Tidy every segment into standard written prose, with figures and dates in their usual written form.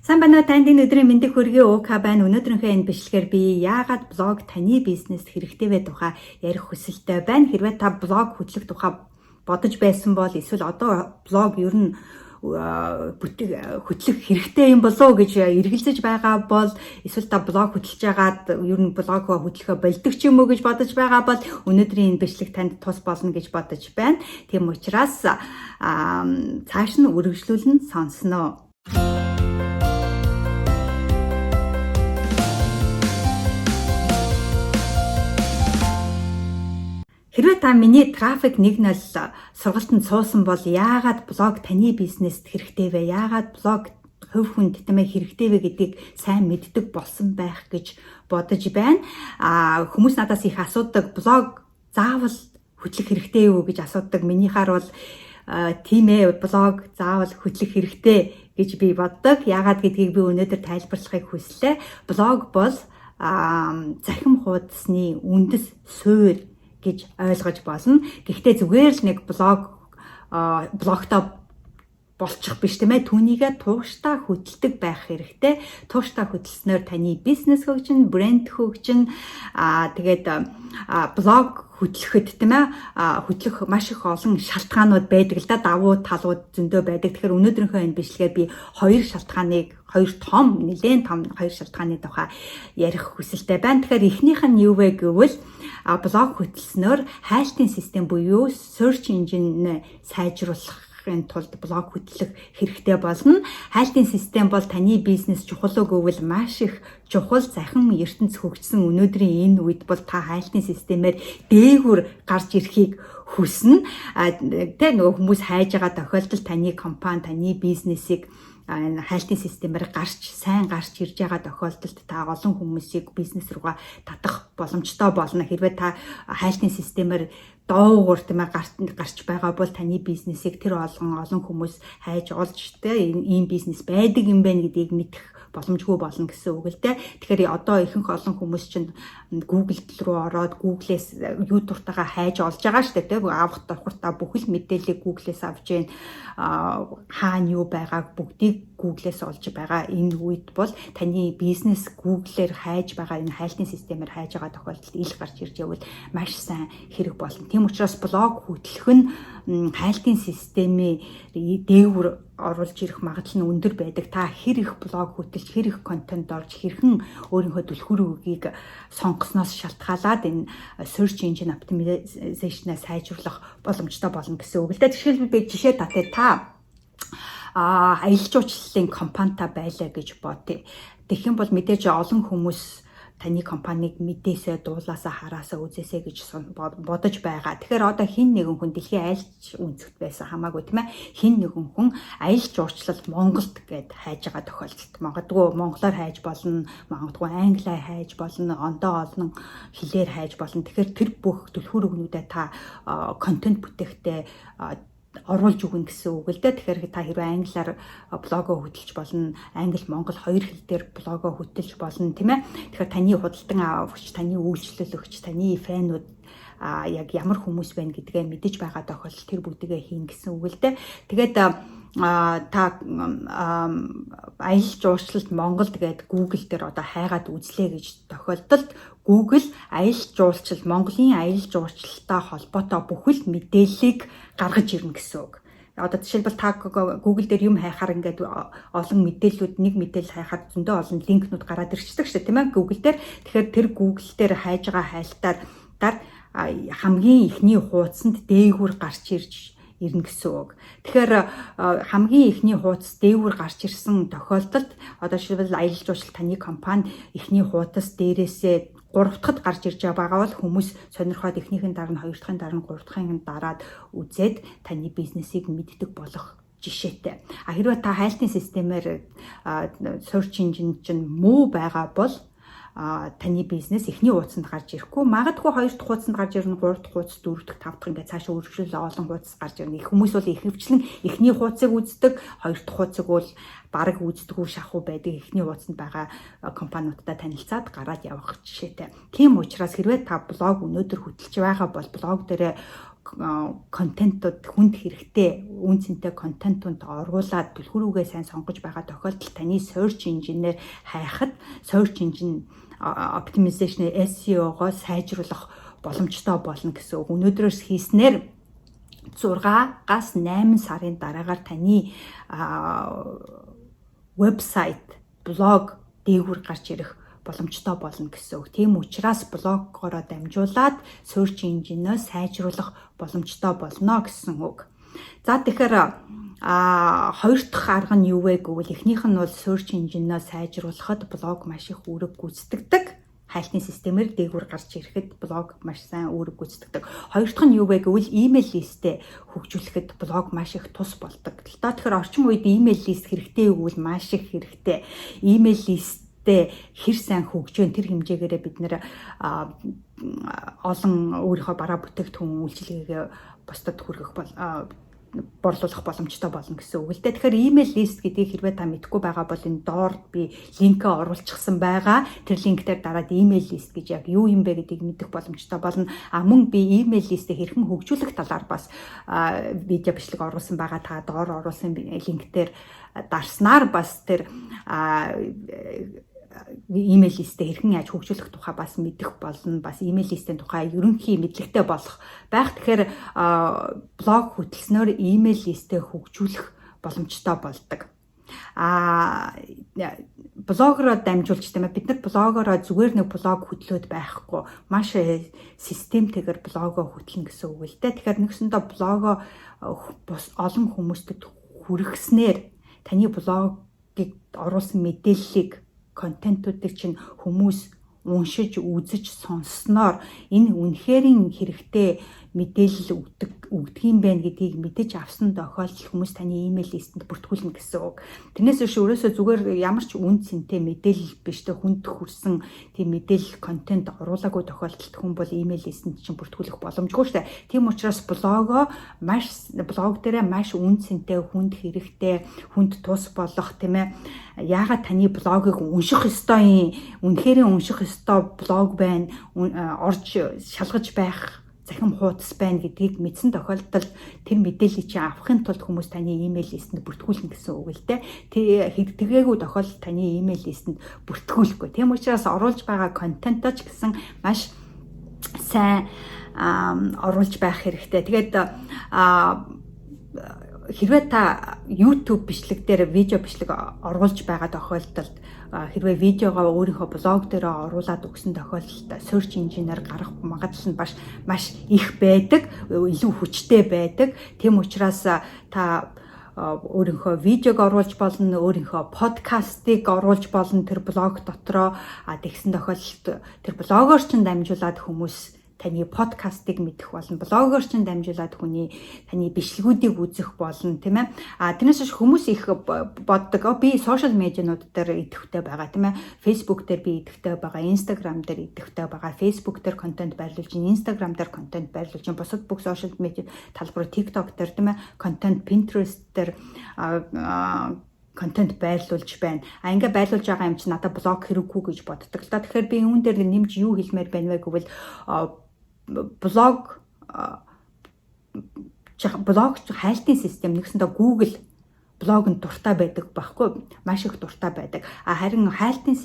Сайн байна уу, танд энэ өдрийн мэндийг хүргэе. УК байна. Өнөөдрийнхөө энэ бичлэгээр би яагаад блог таны бизнест хэрэгтэй вэ тухай ярих хүсэлтэй байна. Хэрвээ та блог хөтлөх тухай бодож байсан бол эсвэл одоо блог ер нь хөтлөх хэрэгтэй юм болоо гэж эргэлзэж байгаа бол эсвэл та блог хөтлж байгаад ер нь блог хөтлөхө болдог ч юм уу гэж бодож байгаа бол өнөөдрийн энэ бичлэг танд тус болно гэж бодож байна. Тийм учраас цааш нь үргэлжлүүлэн сонсноо. Хэрвээ та миний трафик нэг нь сургалтанд суусан бол яагаад блог таны бизнест хэрэгтэй вэ? Яагаад блог хувь хүнд тэмээ хэрэгтэй вэ гэдгийг сайн мэддэг болсон байх гэж бодож байна. Хүмүүс надаас их асуудаг, блог заавал хөтлөх хэрэгтэй юу гэж асуудаг. Минийхаар бол тийм ээ, блог заавал хөтлөх хэрэгтэй гэж би боддог. Яагаад гэдгийг би өнөөдөр тайлбарлахыг хүслээ. Блог бол захим хуудасны үндэс суурь гэж ойлгож болно. Гэхдээ зүгээр л нэг блогтой болчих биш тийм ээ. Түүнийгээ тууштай хөдөлдөг байх хэрэгтэй. Тууштай хөдөлснөөр таны бизнес хөгжин, брэнд хөгжин, тэгээд блог хөтлөхөд тийм ээ хөтлөх маш их олон шалтгаанууд байдаг л да, давуу талууд зөндөө байдаг. Тэгэхээр өнөөдрийнхөө энэ бичлэгээр би хоёр шалтгааны тухай ярих хүсэлтэй байна. Тэгэхээр эхнийх нь юу вэ гэвэл блог хөтлснөөр хайлтын систем буюу search engine сайжруулахын тулд блог хөтлөх хэрэгтэй болно. Хайлтын систем бол таны бизнес чухал өгөвөл маш их чухал захин ертөнц хөгжсөн өнөөдрийн энэ үед бол та хайлтын системээр дээгүр гарч ирэхийг хүснэ. Тэ нөгөө хүмүүс хайж байгаа тохиолдолд таны компани, таны бизнесийг хайлтын системээр сайн гарч ирж байгаа тохиолдолд та олон хүмүүсийг бизнес руугаа татах боломжтой болно. Хэрвээ та хайлтын системээр доогуур тийм ээ гарч байгаа бол таны бизнесийг тэр олон хүмүүс хайж олж ийм бизнес байдаг юм байна гэдгийг мэдэх боломжгүй болно гэсэн үг л дээ. Тэгэхээр одоо ихэнх олон хүмүүс чинь Google руу ороод Google-ээс YouTube-тайгаа хайж олж байгаа шүү дээ. Тэг авах давхартаа бүхэл мэдээллийг Google-ээс авч जैन хаана юу байгааг бүгдийг Google-ээс олж байгаа. Энэ үед бол таны бизнес Google-ээр хайж байгаа, энэ хайлтын системээр хайж байгаа тохиолдолд ил гарч ирж явбал маш сайн хэрэг болно. Тийм учраас блог хөтлөх нь хайлтын системийн дээгүр оруулж ирэх магадлал нь өндөр байдаг. Та хэр их блог хөтлж, хэр их контент орж, хэрхэн өөрийнхөө түлхүүр үгийг сонгосноос шалтгаалаад энэ search engine optimization-а сайжруулах боломжтой болно гэсэн үг л дээ. Жишээлбэл би жишээ татъя. Та аялал жуулчлалын компанитай байлаа гэж бодъё. Тэгэх юм бол мэдээж олон хүмүүс таны компанийг мэдээсээ, дуулаасаа, хараасаа, үзээсээ гэж бодож байгаа. Тэгэхээр одоо хин нэгэн хүн дэлхийн айлч үнцгт байсан хамаагүй тийм ээ. Хин нэгэн хүн аялал жуулчлал Монголд гэд хайж байгаа тохиолдолд магадгүй монголоор хайж болно, магадгүй англиар хайж болно, ондоо олон хэлээр хайж болно. Тэгэхээр тэр бүх түлхүүр өгнүүдэд та контент бүтээхдээ оруулж өгнө гэсэн үг л дээ. Тэгэхээр та хэрвээ англиар блогоо хөтлж болно, англи, монгол хоёр хэл дээр блогоо хөтлж болно тийм ээ. Тэгэхээр таны худалдан авагч, таны үйлчлүүлэгч, таны фэнүүд яг ямар хүмүүс байна гэдгээ мэдэж байгаа тохиолдолд тэр бүгдгээ хийн гэсэн үг л дээ. Тэгээд та аялал жуулчлалт Монголд гээд Google дээр одоо хайгаад үзлээ гэж тохиолдолд Google аялал жуулчлал, Монголын аялал жуулчлалтай холбоотой бүхэл мэдээллийг гаргаж ирнэ гэсэн үг. Одоо жишээлбэл та Google дээр юм хайхаар ингээд олон мэдээллүүд нэг мэдээлэл хайхаар зөндөө олон линкнүүд гараад ирчихдэг шүү дээ тийм ээ Google дээр. Тэгэхээр тэр Google дээр хайж байгаа хайлтаар хамгийн ихний хуудсанд дээгүр гарч ирж ирнэ гэсэн үг. Тэгэхээр хамгийн ихний хуудас дээгүр гарч ирсэн тохиолдолд одоо жишээлбэл аялал жуулчлал таны компани ихний хуудас дээрээсээ 3 дахьад гарч ирж байгаа бол хүмүүс сонирхоод эхнийхэн дараа нь 2 дахьын дараа нь 3 дахьын дараад үзээд таны бизнесийг мэддэг болох жишээтэй. Хэрвээ та хайлтын системээр search engine чинь муу байгаа бол таны бизнес эхний хуудсанд гарч ирэхгүй, магадгүй 2 дахь хуудсанд гарч ирнэ, 3 дахь хуудас, 4 дахь, 5 дахь ингээд цаашаа үргэлжлүүлээ олон хуудас гарч ирнэ. Их хүмүүс бол ихэвчлэн эхний хуудсыг үздэг, 2 дахь хуудсыг бол бараг үздэггүй шахуу байдаг. Эхний хуудсанд байгаа компаниудтай танилцаад гараад явах жишээтэй. Тийм учраас хэрвээ та блог өнөөдөр хөтлж байгаа бол блог дээр контентууд хүнд хэрэгтэй, үн цэнтэй контентууд оруулаад түлхүүрүүгээ сайн сонгож байгаа тохиолдолд таны search engine-ээр хайхад search engine optimization SEO-го сайжруулах боломжтой болно гэсэн үг. Өнөөдрөөс хийснээр 6-аас 8 сарын дараагаар таны вебсайт, блог дээгүүр гарч ирэх боломжтой болно гэсэн үг. Тийм учраас блогоороо дамжуулаад search engine-өө сайжруулах боломжтой болно гэсэн үг. За тэгэхээр хоёр дахь арга нь юу вэ гэвэл эхнийх нь бол search engine-өө сайжруулахад блог маш их үүрэг гүйцэтгэдэг. Хайлтны системээр дээгүүр гарч ирэхэд блог маш сайн үүрэг гүйцэтгэдэг. Хоёр дахь нь юу вэ гэвэл email листээ хөгжүүлэхэд блог маш их тус болдог. Тэгэхээр орчин үед email лист хэрэгтэй гэвэл маш их хэрэгтэй. Email лист хэр сайн хөгжөөн тэр хэмжээгээрээ бид нэр олон өөрийнхөө бараа бүтээгдэхүүн үйлчилгээгээ бусдад хүргэх борлуулах боломжтой болно гэсэн үг л дээ. Тэгэхээр email list гэдгийг хэрвээ та мэдэхгүй байгаа бол энэ доор би линкээ оруулчихсан байгаа. Тэр линктээр дараад email list гэж яг юу юм бэ гэдгийг мэдэх боломжтой болно. Мөн би email list-ийг хэрхэн хөгжүүлэх талаар бас видео бичлэг оруулсан байгаа. Та доор оруулсан линктээр дарснаар бас тэр email листээ хэрхэн яаж хөгжүүлэх тухай бас мэдэх болно. Бас email листийн тухай ерөнхий мэдлэгтэй болох байх. Тэгэхээр блог хөтлснөөр email листээ хөгжүүлэх боломжтой болдог. Блогороо дамжуулж тийм ээ бид нар блогороо зүгээр нэг блог хөтлөөд байхгүй маш системтэйгээр блогоо хөтлөн гэсэн үг л дээ. Тэгэхээр нэгсэндээ блогоо олон хүмүүстэд хүргэснээр таны блогийг оруулсан мэдээллийг контентуудыг чинь хүмүүс уншиж, үзэж, сонссноор энэ үнэхэрийн хэрэгтэй мэдээлэл өгдөг юм байна гэдгийг мэдэж авсан тохиолдолд хүмүүс таны email листэнд бүртгүүлнэ гэсэн үг. Тэрнээс биш өөрөөсөө зүгээр ямар ч үн цэнтэй мэдээлэл биш тэ хүнд хүрсэн тийм мэдээлэл контент оруулаагүй тохиолдолд хүн бол email листэнд чинь бүртгүүлэх боломжгүй шүү дээ. Тийм учраас блог дээрээ маш үн цэнтэй хүнд хэрэгтэй, хүнд тус болох тийм ээ. Яагаад таны блогийг унших ёстой юм? Үнэхэрийн унших ёстой блог байна. Орж шалгаж байх захим хуудас байна гэдгийг мэдсэн тохиолдолд тэр мэдээллийг чи авахын тулд хүмүүс таны email листэнд бүртгүүлнэ гэсэн үг л дээ. Тэгээгүй тохиолдолд таны email листэнд бүртгүүлэхгүй. Тийм учраас оруулж байгаа контентоо ч гэсэн маш сайн оруулж байх хэрэгтэй. Тэгээд хэрвээ та YouTube бичлэг дээр видео бичлэг оруулж байгаа тохиолдолд хэрвээ видеогоо өөрийнхөө блог дээр оруулаад өгсөн тохиолдолд search engine-аар гарах магадлал нь маш их байдаг, илүү хүчтэй байдаг. Тийм учраас та өөрийнхөө видеог оруулж болно, өөрийнхөө подкастыг оруулж болно тэр блог дотроо. Тэгсэн тохиолдолд тэр блогоор ч дамжуулаад хүмүүс таны подкастыг мэдэх болно. Блогоор ч дамжуулаад таны бичлэгүүдийг үзэх болно, тийм ээ. Тэрнээс хүмүүс их боддог. Би сошиал медианууд дээр идэвхтэй байгаа, тийм ээ. Facebook дээр би идэвхтэй байгаа, Instagram дээр идэвхтэй байгаа. Facebook дээр контент байрлуулж, Instagram дээр контент байрлуулж, бусад бүх сошиал медиа талбар TikTok дээр, тийм ээ. Контент Pinterest дээр контент байрлуулж байна. Ингээ байрлуулж байгаа юм чи надад блог хэрэггүй гэж боддог л та. Тэгэхээр би үүн дээр нэмж юу хэлмээр байна вэ гэвэл блог хайлтын систем нэгсэндээ Google блогонд дуртай байдаг байхгүй, маш их дуртай байдаг. Харин хайлтын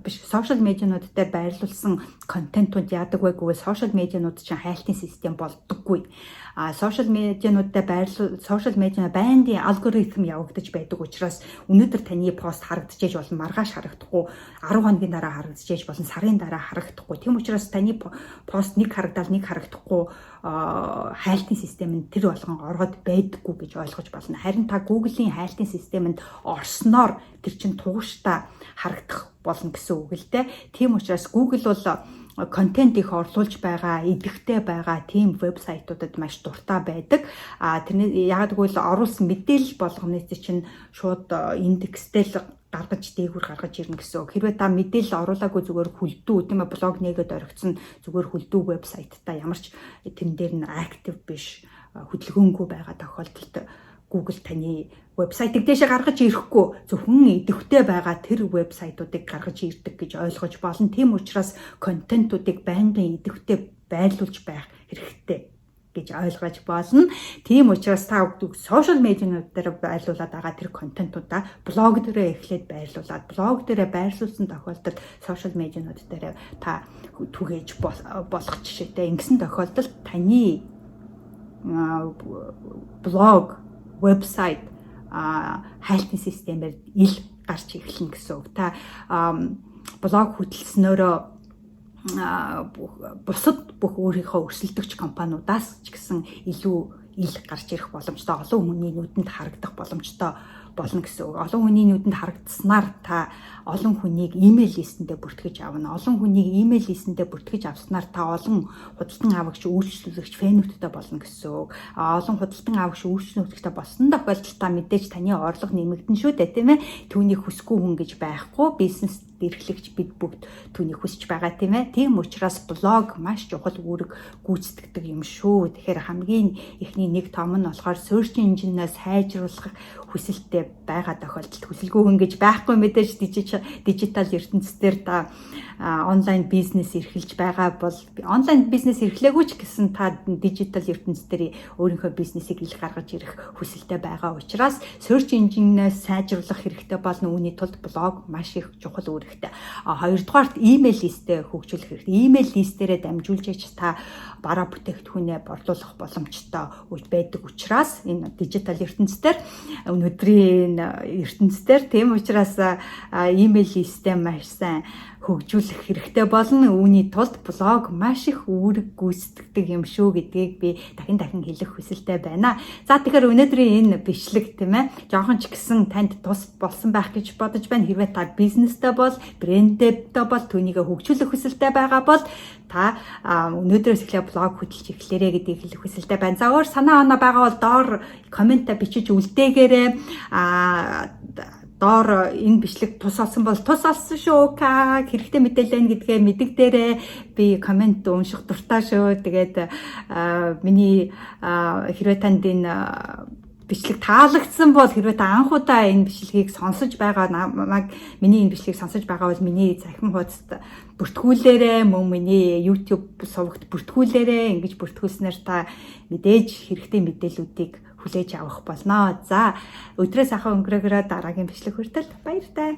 биш сошиал медианууд дээр байрлуулсан контентууд яадаг вэ гэвэл сошиал медианууд чинь хайлтын систем болдоггүй. Сошиал медиануудад сошиал медиа байнгын алгоритм явагдаж байдаг учраас өнөөдөр таны пост харагдчихэж болно, маргааш харагдахгүй, 10 хоногийн дараа харагдчихэж болно, сарын дараа харагдахгүй. Тийм учраас таны пост нэг харагдахгүй хайлтын системэнд тэр болгон ороод байдаггүй гэж ойлгож болно. Харин та Google-ийн хайлтын системэнд орсноор тэр чинь тууштай харагдах болно гэсэн үг л дээ. Тийм учраас Google бол контент их орлуулж байгаа, идэвхтэй байгаа тийм вебсайтуудад маш дуртай байдаг. Тэрний яагаад гэвэл оруулсан мэдээлэл болгоны чинь шууд индекстэй л дээгүүр гаргаж ирнэ гэсэн үг. Хэрвээ та мэдээлэл оруулаагүй зүгээр хүлдүү тийм ээ блог нэгэд оригдсон зүгээр хүлдүү вебсайттай ямар ч тэн дээр нь актив биш, хөдөлгөөнгүй байгаа тохиолдолд Google таны вебсайтыг дэше гаргаж ирэхгүй, зөвхөн идэвхтэй байгаа тэр вебсайтуудыг гаргаж ирдэг гэж ойлгож болно. Тийм учраас контентуудыг байнгын идэвхтэй байрлуулж байх хэрэгтэй. гэж ойлгож болно. Тийм учраас та сошиал медианууд дээр байрлуулад байгаа тэр контентуудаа блог дээрээ эхлээд байрлуулад блог дээрээ байрлуулсан тохиолдолд сошиал медианууд дээр та түгээж болох жишээтэй. Ингэсэн тохиолдолд таны блог, вебсайт хайлтын системээр ил гарч эхэлнэ гэсэн үг. Та блог хөтлснөөрөө бусад бүх өөрийнхөө өрсөлдөгч компаниудаас ч гэсэн илүү ил гарч ирэх боломжтой, олон хүний нүдэнд харагдах боломжтой болно гэсэн үг. Олон хүний нүдэнд харагдсанаар та олон хүнийг имэйл листэндээ бүртгэж авна. Олон хүнийг имэйл листэндээ бүртгэж авснаар та олон худалдан авагч, үйлчлүүлэгч, фэнүүдтэй болно гэсэн үг. Олон худалдан авагч, үйлчлүүлэгчтэй болсон тохиолдолд та мэдээж таны орлого нэмэгдэн шүү дээ, тийм ээ. Түүнийг хүсгүй хүн гэж байхгүй, бизнес эрхлэгч бид бүгд түүнийг хүсэж байгаа, тийм ээ. Тийм учраас блог маш чухал үүрэг гүйцэтгэдэг юм шүү. Тэгэхээр хамгийн эхний нэг том нь болохоор search engine-аас сайжруулах хүсэлтэй байгаа тохиолдолд хүсэлгүй хүн гэж байхгүй, мэдээж дижитал ертөнцийн та онлайн бизнес эрхэлж байгаа бол онлайн бизнес эрхлээгүй ч гэсэн та дижитал ертөнцийн дээр өөрийнхөө бизнесийг ил гаргаж ирэх хүсэлтэй байгаа учраас search engine-аас сайжруулах хэрэгтэй болно. Үүний тулд блог маш их чухал үүрэгтэй. Хоёрдугаарт имэйл листээ хөгжүүлэх хэрэгтэй. Имэйл листээрээ дамжуулж та бараа бүтээгдэхүүнээ борлуулах боломжтой байдаг учраас энэ дижитал ертөнцийн өнөөдрийн ертөнцийн тийм учраас имэйл листээ маш сайн хөгжүүлэх хэрэгтэй болно. Үүний тулд блог маш их үүрэг гүйцэтгэдэг юм шүү гэдгийг би дахин хэлэх хүсэлтэй байна. За тэгэхээр өнөөдрийн энэ бичлэг тийм ээ жоохон ч гэсэн танд тус болсон байх гэж бодож байна. Хэрвээ та бизнестэй бол, брэндтэй бол, түүнийг хөгжүүлэх хүсэлтэй байгаа бол та өнөөдрөөс эхлээ блог хөтлөж эхлээрэй гэдгийг хэлэх хүсэлтэй байна. За өөр санаа оноо байгаа бол доор комментаа бичиж үлдээгээрэй. Доор энэ бичлэг тус олсон бол тус олсон шүү хэрэгтэй мэдээлэл байна гэдгээ мэдэгдээрээ би коммент унших дуртай шүү. Тэгээд миний хэрвээ танд энэ бичлэг таалагдсан бол хэрвээ та анхудаа энэ бичлэгийг сонсож байгаа миний энэ бичлэгийг сонсож байгаа бол миний захин хуудасд бүртгүүлээрэй, мөн миний YouTube сувагт бүртгүүлээрэй. Ингэж бүртгүүлснээр та мэдээж хэрэгтэй мэдээллүүдийг хүлээж авах болно. За өдрөө сайхан өнгөрөөгөө дараагийн бичлэг хүртэл баяртай.